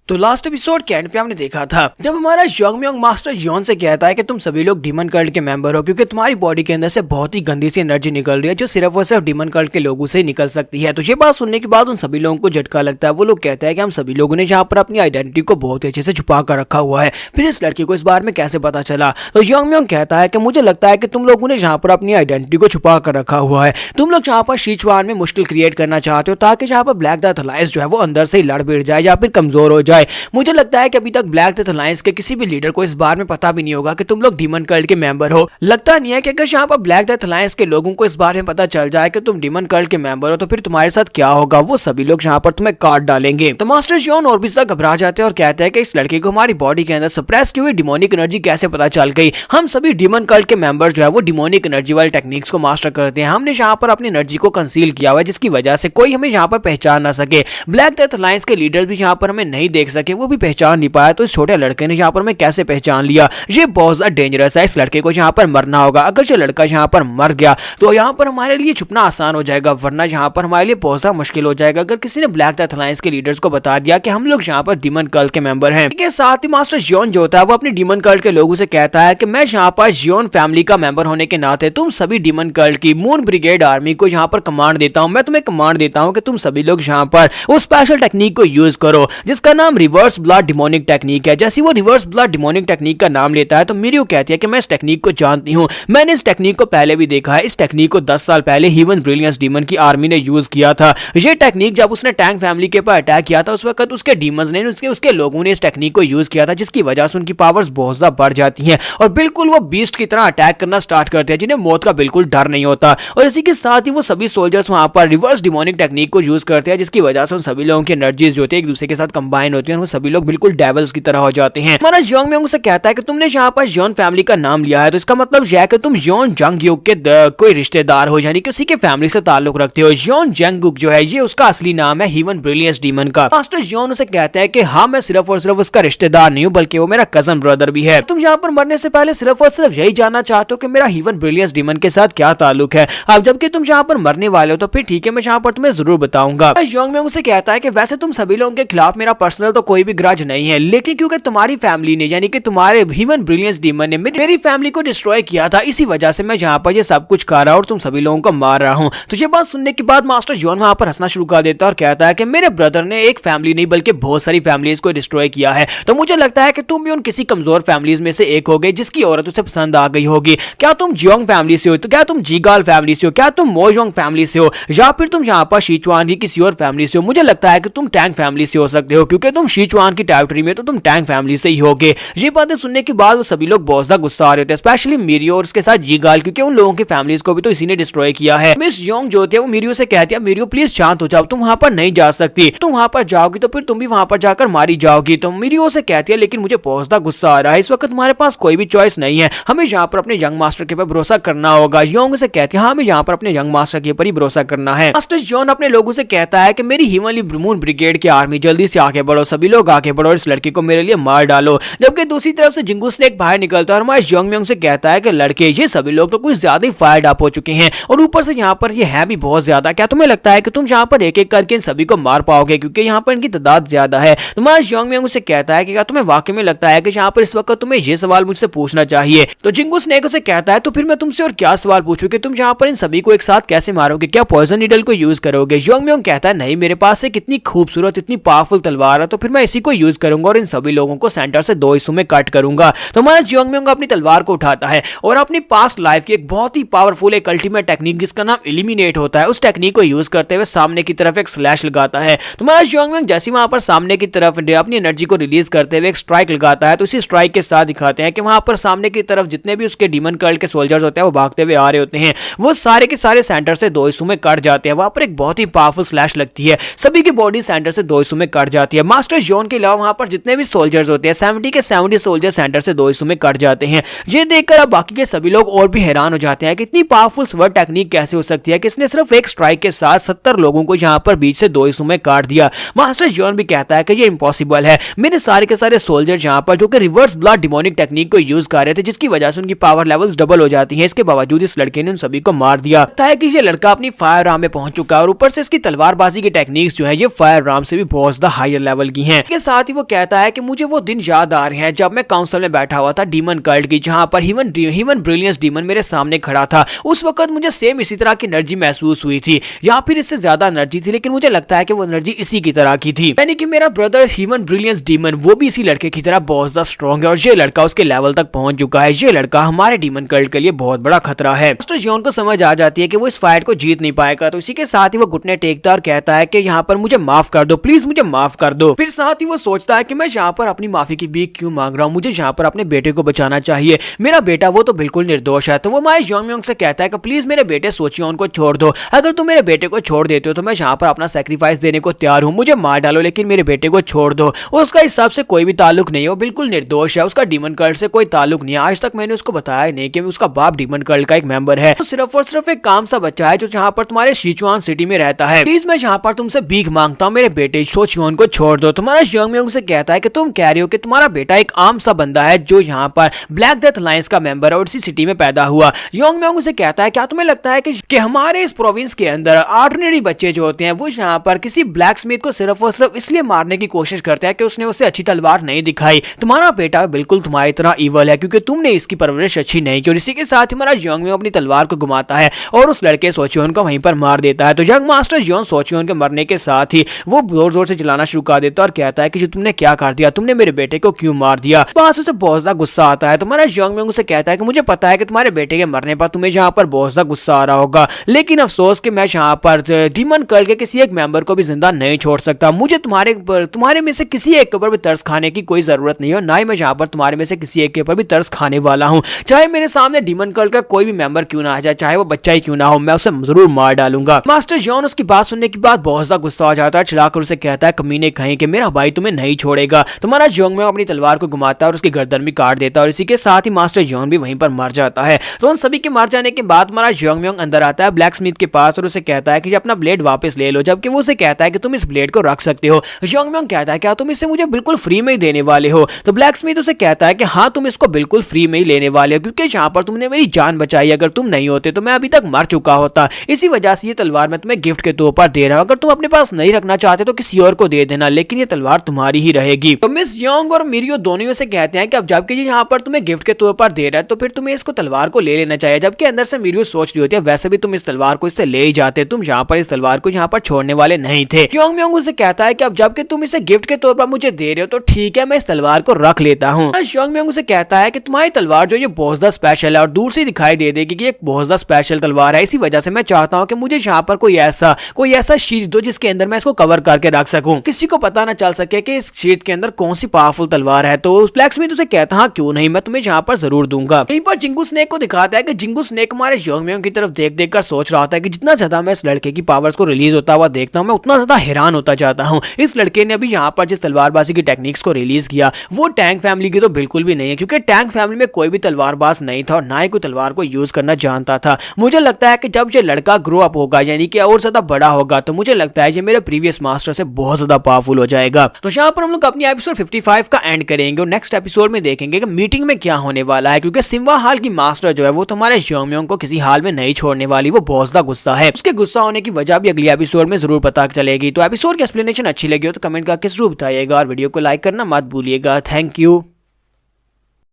तो last episode के and पे हमने देखा था जब हमारा योंगम्योंग मास्टर योन से कहता है कि तुम सभी लोग डीमन कल्ट के मेंबर हो क्योंकि तुम्हारी बॉडी के अंदर से बहुत ही गंदी सी एनर्जी निकल रही है जो सिर्फ और सिर्फ डीमन कल्ट के लोगों से ही निकल सकती है। तो ये बात सुनने के बाद उन सभी लोगों को झटका लगता है। वो लोग कहते हैं कि हम सभी लोगों ने यहाँ पर अपनी आइडेंटिटी को बहुत अच्छे से छुपा कर रखा हुआ है, फिर इस लड़की को इस बारे में कैसे पता चला। तो योंगम्योंग कहता है कि मुझे लगता है कि तुम लोगों ने यहाँ पर अपनी आइडेंटिटी को छुपा कर रखा हुआ है। तुम लोग यहाँ पर सिचुआन में मुश्किल क्रिएट करना चाहते हो ताकि यहाँ पर ब्लैक डेथ अलायंस जो है वो अंदर से ही लड़ भिड़ जाए या फिर कमजोर हो जाए। मुझे लगता है कि अभी तक ब्लैक डेथ अलायंस के किसी भी लीडर को इस बारे में पता भी नहीं होगा कि तुम लोग डीमन कल्ट के मेंबर हो। लगता नहीं है कि अगर यहाँ पर ब्लैक डेथ अलायंस के लोगों को इस बारे में पता चल जाए कि तुम डीमन कल्ट के मेंबर हो तो फिर तुम्हारे साथ क्या होगा, वो सभी लोग यहाँ पर तुम्हें काट डालेंगे। तो मास्टर योन और भी ज्यादा घबरा जाते हैं और कहते हैं कि इस लड़के को हमारी बॉडी के अंदर सप्रेस की हुई डिमोनिक एनर्जी कैसे पता चल गई। हम सभी डीमन कल्ट के मेंबर जो है वो डिमोनिक एनर्जी वाले टेक्निक्स को मास्टर करते हैं। हमने यहाँ पर अपनी एनर्जी को कंसील किया हुआ है जिसकी वजह से कोई हमें यहाँ पर पहचान ना सके। ब्लैक डेथ अलायंस के लीडर भी यहाँ पर हमें नहीं देख सके, वो भी पहचान नहीं पाया। तो इस छोटे लड़के ने यहाँ पर हमें कैसे पहचान लिया, ये बहुत ज्यादा डेंजरस है। इस लड़के को यहाँ पर मरना होगा। अगर ये लड़का यहाँ पर मर गया तो यहाँ पर हमारे लिए छुपना आसान हो जाएगा, वरना यहाँ पर हमारे लिए बहुत ज्यादा मुश्किल हो जाएगा अगर किसी ने ब्लैक डेथ अलायंस के लीडर्स को बता दिया कि हम लोग यहाँ पर डीमन कल्ट के मेंबर हैं। इसके साथ ही मास्टर योन जो होता है वो अपने डीमन कल्ट के लोगों से कहता है कि मैं यहाँ पर योन फैमिली का मेंबर होने के नाते तुम सभी डीमन कल्ट की मून ब्रिगेड आर्मी को यहाँ पर कमांड देता हूँ। मैं तुम्हें कमांड देता हूँ कि तुम सभी लोग यहाँ पर उस स्पेशल टेक्निक को यूज करो जिसका नाम रिवर्स ब्लड डिमोनिक टेक्निक है। जैसे वो रिवर्स ब्लड डिमोनिक टेक्निक का नाम लेता है तो मिरियो कहती है कि मैं इस टेक्निक को जानती हूँ, मैंने इस टेक्निक को पहले भी देखा है। इस टेक्निक को 10 साल पहले हीवन ब्रिलियंस डीमन की आर्मी ने यूज किया था। ये टेक्निक जब उसने टैंग फैमिली के ऊपर अटैक किया था उस वक्त उसके डीमंस ने उसके लोगों ने इस टेक्निक को यूज किया था जिसकी वजह से उनकी पावर्स बहुत ज्यादा बढ़ जाती हैं और बिल्कुल वो बीस्ट की तरह अटैक करना स्टार्ट करते हैं जिन्हें मौत का बिल्कुल डर नहीं होता। और इसी के साथ ही वो सभी सोल्जर्स वहां पर रिवर्स डिमोनिक टेक्निक को यूज करते हैं जिसकी वजह से उन सभी लोगों की एनर्जीज जो होती है एक दूसरे के साथ कंबाइन होती है और वो सभी लोग बिल्कुल डेविल्स की तरह हो जाते हैं। हमारा योंगम्योंग से कहता है कि तुमने यहाँ पर योन फैमिली का नाम लिया है तो इसका मतलब यह है कि तुम योन जंगयुक के कोई रिश्तेदार हो, यानी कि उसी के फैमिली से ताल्लुक रखते हो। योन जंगयुक जो है ये उसका असली नाम है हीवन ब्रिलियंस डीमन का। मास्टर योन उसे कहते हैं कि हाँ मैं सिर्फ और सिर्फ उसका रिश्तेदार नहीं हूँ बल्कि वो मेरा कजन ब्रदर भी है। तुम यहाँ पर मरने से पहले सिर्फ और सिर्फ यही जानना चाहते हो कि मेरा हीवन ब्रिलियंस डीमन के साथ क्या ताल्लुक है। अब जबकि तुम यहाँ पर मरने वाले हो तो फिर ठीक है मैं यहाँ पर तुम्हें जरूर बताऊंगा। योंगम्योंग उसे कहता है कि वैसे तुम सभी लोगों के खिलाफ मेरा पर्सनल तो कोई भी ग्रज नहीं है, लेकिन क्योंकि तुम्हारी फैमिली ने यानी कि तुम्हारे हीवन ब्रिलियंस डीमन ने मेरी फैमिली को डिस्ट्रॉय किया था, इसी वजह से मैं यहाँ पर ये सब कुछ कर रहा हूँ और तुम सभी लोगों को मार रहा हूँ। तो ये बात सुनने के बाद मास्टर योन वहां पर हंसना शुरू कर देता है और कहता है कि मेरे ब्रदर ने एक फैमिली नहीं बल्कि बहुत सारी फैमिलीज को डिस्ट्रॉय किया है, तो मुझे लगता है कि तुम भी उन किसी कमजोर फैमिलीज में से एक हो गए जिसकी औरत उसे पसंद आ गई होगी। क्या तुम जियोंग फैमिली से हो, तो क्या तुम जीगाल फैमिली से हो, क्या तुम मोयोंग फैमिली से हो, या फिर तुम यहाँ पर सिचुआन की किसी और फैमिली से हो। मुझे लगता है कि तुम टैंग फैमिली से हो सकते हो क्योंकि तुम सिचुआन की टेरिटरी में तो तुम टैंग फैमिली से ही होगे। ये बातें सुनने के बाद वो सभी लोग बहुत ज्यादा गुस्सा आ रहे थे, स्पेशली मिरियो और उसके साथ जीगाल, क्योंकि उन लोगों की फैमिलीज को भी तो इसी ने डिस्ट्रॉय किया है। मिस योंग जो होती है वो मिरियो से कहती है मिरियो प्लीज शांत हो जाओ, तुम वहां पर नहीं जा सकती, तुम वहां पर जाओगी तो फिर तुम भी वहां पर जाकर मारी जाओगी। तो मिरियो से कहती है लेकिन मुझे बहुत ज्यादा गुस्सा आ रहा है, इस वक्त तुम्हारे पास कोई भी चॉइस नहीं है, हमें यहाँ पर अपने यंग मास्टर के ऊपर भरोसा करना होगा। योंग से कहती है हाँ हमें यहाँ पर अपने यंग मास्टर के ऊपर ही भरोसा करना है। मास्टर योन अपने लोगों से कहता है कि मेरी हीवनली मून ब्रिगेड की आर्मी जल्दी से आगे बढ़ो, सभी लोग आगे बढ़ो और इस लड़के को मेरे लिए मार डालो। जबकि दूसरी तरफ से जिंगू स्नेक बाहर निकलता है और हमारे योंगम्योंग से कहता है कि लड़के ये सभी लोग तो कुछ ज्यादा ही फायर्ड अप हो चुके हैं और ऊपर से यहाँ पर ये है भी बहुत ज्यादा। क्या तुम्हें लगता है कि तुम यहाँ पर एक एक करके इन सभी को मार पाओगे क्योंकि यहाँ पर इनकी तादाद ज्यादा है। तुम्हारा योंगम्योंग से कहता है कि क्या तुम्हें वाकई में लगता है कि यहाँ पर इस वक्त तुम्हें ये सवाल मुझसे पूछना चाहिए। तो जिंगू स्नेक से कहता है तो फिर मैं तुमसे और क्या सवाल पूछूं कि तुम यहाँ पर इन सभी को एक साथ कैसे मारोगे, क्या पॉइजन नीडल को यूज करोगे। योंगम्योंग कहता है नहीं मेरे पास एक इतनी खूबसूरत इतनी पावरफुल तलवार है तो फिर मैं इसी को यूज करूंगा और इन सभी लोगों को सेंटर से 2 हिस्सों में कट करूंगा। तो हमारा योंगम्योंग अपनी तलवार को उठाता है और अपनी पास्ट लाइफ की एक बहुत ही पावरफुल एक अल्टीमेट टेक्निक जिसका नाम एलिमिनेट होता है उस टेक्निक को यूज करते हुए सामने की तरफ एक स्लैश लगाता है। तो हमारा योंगम्योंग जैसे वहां पर सामने की तरफ अपनी एनर्जी को रिलीज करते हुए एक स्ट्राइक लगाता है तो उसी स्ट्राइक के साथ दिखाते हैं कि वहां पर सामने की तरफ जितने भी उसके डीमन कल्ट के सोल्जर्स होते हैं वो भागते हुए आ रहे होते हैं, वो सारे के सारे सेंटर से 2 हिस्सों में कट जाते हैं। वहां पर एक बहुत ही पावरफुल स्लैश लगती है, सभी की बॉडी सेंटर से 2 हिस्सों में कट जाती है। मास्टर योन के अलावा वहां पर जितने भी सोल्जर्स होते हैं 70 के 70 सोल्जर सेंटर से 2 हिस्सों में कट जाते हैं। ये देखकर अब बाकी के सभी लोग और भी हैरान हो जाते हैं कि इतनी पावरफुल स्वर्ड टेक्निक कैसे हो सकती है कि इसने सिर्फ एक स्ट्राइक के साथ 70 लोगों को यहाँ पर बीच से 2 हिस्सों में काट दिया। मास्टर योन भी कहता है कि ये इम्पॉसिबल है, मेरे सारे के सारे सोल्जर यहाँ पर जो कि रिवर्स ब्लड डिमोनिक टेक्निक को यूज कर रहे थे जिसकी वजह से उनकी पावर लेवल्स डबल हो जाती है, इसके बावजूद इस लड़के ने उन सभी को मार दिया। लगता है कि ये लड़का अपनी फायर आर्म में पहुंच चुका है और ऊपर से इसकी तलवारबाजी की टेक्निक्स जो है ये फायर आर्म से भी बहुत ज्यादा हायर लेवल की हैं। के साथ ही वो कहता है कि मुझे वो दिन याद आ रहे हैं जब मैं काउंसिल में बैठा हुआ था डीमन कल्ट की, जहां पर हीवन ब्रिलियंस डीमन मेरे सामने खड़ा था। उस वक्त मुझे सेम इसी तरह की एनर्जी महसूस हुई थी या फिर इससे ज्यादा एनर्जी थी, लेकिन मुझे लगता है कि वो एनर्जी इसी की तरह की थी। यानी कि मेरा ब्रदर हीवन ब्रिलियंस डीमन वो भी इसी लड़के की तरह बहुत ज्यादा स्ट्रॉन्ग है और ये लड़का उसके लेवल तक पहुंच चुका है। ये लड़का हमारे डीमन कल्ट के लिए बहुत बड़ा खतरा है। मास्टर जियोन को समझ आ जाती है कि वो इस फाइट को जीत नहीं पाएगा, तो इसी के साथ ही वो घुटने टेकता और कहता है कि यहाँ पर मुझे माफ कर दो, प्लीज मुझे माफ कर दो। फिर साथ ही वो सोचता है कि मैं यहाँ पर अपनी माफी की भीख क्यों मांग रहा हूँ, मुझे यहाँ पर अपने बेटे को बचाना चाहिए, मेरा बेटा वो तो बिल्कुल निर्दोष है। तो वो माय योंगम्योंग से कहता है कि प्लीज मेरे बेटे सोचियोन को छोड़ दो, अगर तुम मेरे बेटे को छोड़ देते हो तो मैं यहाँ पर अपना सेक्रीफाइस देने को तैयार हूँ, मुझे मार डालो लेकिन मेरे बेटे को छोड़ दो। उसका इस सब से कोई भी ताल्लुक नहीं है, वो बिल्कुल निर्दोष है, उसका डीमन कल्ट से कोई ताल्लुक नहीं है। आज तक मैंने उसको बताया नहीं कि उसका बाप डीमन कल्ट का एक मेंबर है, तो सिर्फ और सिर्फ एक काम सा बच्चा है जो यहाँ पर तुम्हारे सिचुआन सिटी में रहता है। प्लीज मैं यहाँ पर तुमसे भीख मांगता हूँ, मेरे बेटे सोचियोन को छोड़ दो। तुम्हारा योंगम्योंग से कहता है कि तुम कह रहे हो कि तुम्हारा बेटा एक आम सा बंदा है जो यहाँ पर ब्लैक डेथ अलायंस का मेंबर है और इसी सिटी में पैदा हुआ। योंगम्योंग से कहता है क्या तुम्हें लगता है कि हमारे इस प्रोविंस के अंदर ऑर्डिनरी बच्चे जो होते हैं वो यहाँ पर किसी ब्लैक स्मिथ को सिर्फ और सिर्फ इसलिए मारने की कोशिश करते हैं कि उसने उसे अच्छी तलवार नहीं दिखाई। तुम्हारा बेटा बिल्कुल तुम्हारी तरह इवल है क्योंकि तुमने इसकी परवरिश अच्छी नहीं की। और इसी के साथ ही हमारा योंगम्योंग अपनी तलवार को घुमाता है और उस लड़के सोचियोन को वहीं पर मार देता है। तो यंग मास्टर जियोन सोचियोन के मरने के साथ ही वो जोर जोर से चिल्लाना शुरू कर देता है और कहता है कि जो तुमने क्या कर दिया, तुमने मेरे बेटे को क्यों मार दिया। बस उसे बहुत ज्यादा गुस्सा आता है। तुम्हारा योंगम्योंग से कहता है कि मुझे पता है कि तुम्हारे बेटे के मरने पर तुम्हें यहाँ पर बहुत ज्यादा गुस्सा आ रहा होगा, लेकिन अफसोस कि मैं यहाँ पर डीमन कल्ट के किसी एक मेंबर को भी जिंदा नहीं छोड़ सकता। मुझे तुम्हारे में से किसी एक के ऊपर भी तरस खाने की कोई जरूरत नहीं है, ना ही मैं यहाँ पर तुम्हारे में से किसी एक के ऊपर भी तरस खाने वाला हूँ। चाहे मेरे सामने डीमन कल्ट का कोई भी मेंबर क्यों ना आ जाए, चाहे वो बच्चा ही क्यों ना हो, मैं उसे जरूर मार डालूंगा। मास्टर जियोन उसकी बात सुनने के बाद बहुत ज्यादा गुस्सा आ जाता है, चिल्लाकर उसे कहता है कमीने कहीं कि मेरा भाई तुम्हें नहीं छोड़ेगा। तुम्हारा योंगम्योंग अपनी तलवार को घुमाता है और उसकी गर्दन भी काट देता है और इसी के साथ ही मास्टर जियोन भी वहीं पर मर जाता है। तो उन सभी के मर जाने के बाद हमारा योंगम्योंग अंदर आता है ब्लैक स्मिथ के पास और उसे कहता है कि अपना ब्लेड वापस ले लो, जबकि वो उसे कहता है कि तुम इस ब्लेड को रख सकते हो। योंगम्योंग कहता है क्या तुम इसे मुझे बिल्कुल फ्री में ही देने वाले हो। तो ब्लैक स्मिथ उसे कहता है कि हाँ तुम इसको बिल्कुल फ्री में ही लेने वाले हो क्योंकि यहाँ पर तुमने मेरी जान बचाई, अगर तुम नहीं होते तो मैं अभी तक मर चुका होता। इसी वजह से ये तलवार मैं तुम्हें गिफ्ट के तौर पर दे रहा हूँ, अगर तुम अपने पास नहीं रखना चाहते तो किसी और को दे देना, लेकिन ये तलवार तुम्हारी ही रहेगी। तो मिस योंग और मिरियो दोनों से कहते हैं कि अब जबकि ये यहाँ पर तुम्हें गिफ्ट के तौर पर दे रहा है तो फिर तुम्हें इसको तलवार को ले लेना चाहिए। जबकि अंदर से मिरियो सोच रही होती है वैसे भी तुम इस तलवार को इससे ले ही जाते, तुम यहाँ पर इस तलवार को यहाँ पर छोड़ने वाले नहीं थे। योंगम्योंग उसे कहता है कि अब जबकि तुम इसे गिफ्ट के तौर पर मुझे दे रहे हो तो ठीक है मैं इस तलवार को रख लेता हूँ। योंगम्योंग उसे कहता है कि तुम्हारी तलवार जो ये बहुत ज्यादा स्पेशल है और दूर से दिखाई दे देगी कि ये बहुत ज्यादा स्पेशल तलवार है, इसी वजह से मैं चाहता हूँ कि मुझे यहाँ पर कोई ऐसा शीट दो जिसके अंदर मैं इसको कवर करके रख सकूं, किसी को पता ना चल सके कि इस शीट के अंदर कौन सी पावरफुल तलवार है। तो ब्लैक स्मिथ उसे कहता हाँ क्यों नहीं, मैं तुम्हें यहाँ पर जरूर दूंगा। यहीं पर जिंगू स्नेक को दिखाता है कि जिंगू स्नेक हमारे योंगम्योंग की तरफ देख देख कर सोच रहा होता है कि जितना ज्यादा मैं इस लड़के की पावर्स को रिलीज होता हुआ देखता हूँ मैं उतना ज्यादा हैरान होता जाता हूँ। इस लड़के ने अभी यहाँ पर जिस तलवारबाजी की टेक्निक्स को रिलीज किया वो टैंक फैमिली की तो बिल्कुल भी नहीं है, क्योंकि टैंक फैमिली में कोई भी तलवारबाज नहीं था और ना ही कोई तलवार को यूज करना जानता था। मुझे लगता है कि जब ये लड़का ग्रो अप होगा यानी कि और ज्यादा बड़ा होगा तो मुझे लगता है ये मेरे प्रीवियस मास्टर से बहुत ज्यादा पावरफुल हो जाएगा। तो यहाँ पर हम लोग अपनी एपिसोड 55 का एंड करेंगे और नेक्स्ट एपिसोड में देखेंगे कि मीटिंग में क्या होने वाला है, क्योंकि सिम्बा हाल की मास्टर जो है वो तुम्हारे योंगम्योंग को किसी हाल में नहीं छोड़ने वाली, वो बहुत ज्यादा गुस्सा है। उसके गुस्सा होने की वजह भी अगली एपिसोड में जरूर पता चलेगी। तो एपिसोड की एक्सप्लेनेशन अच्छी लगी हो तो कमेंट करके जरूर बताइएगा और वीडियो को लाइक करना मत भूलिएगा। Thank you.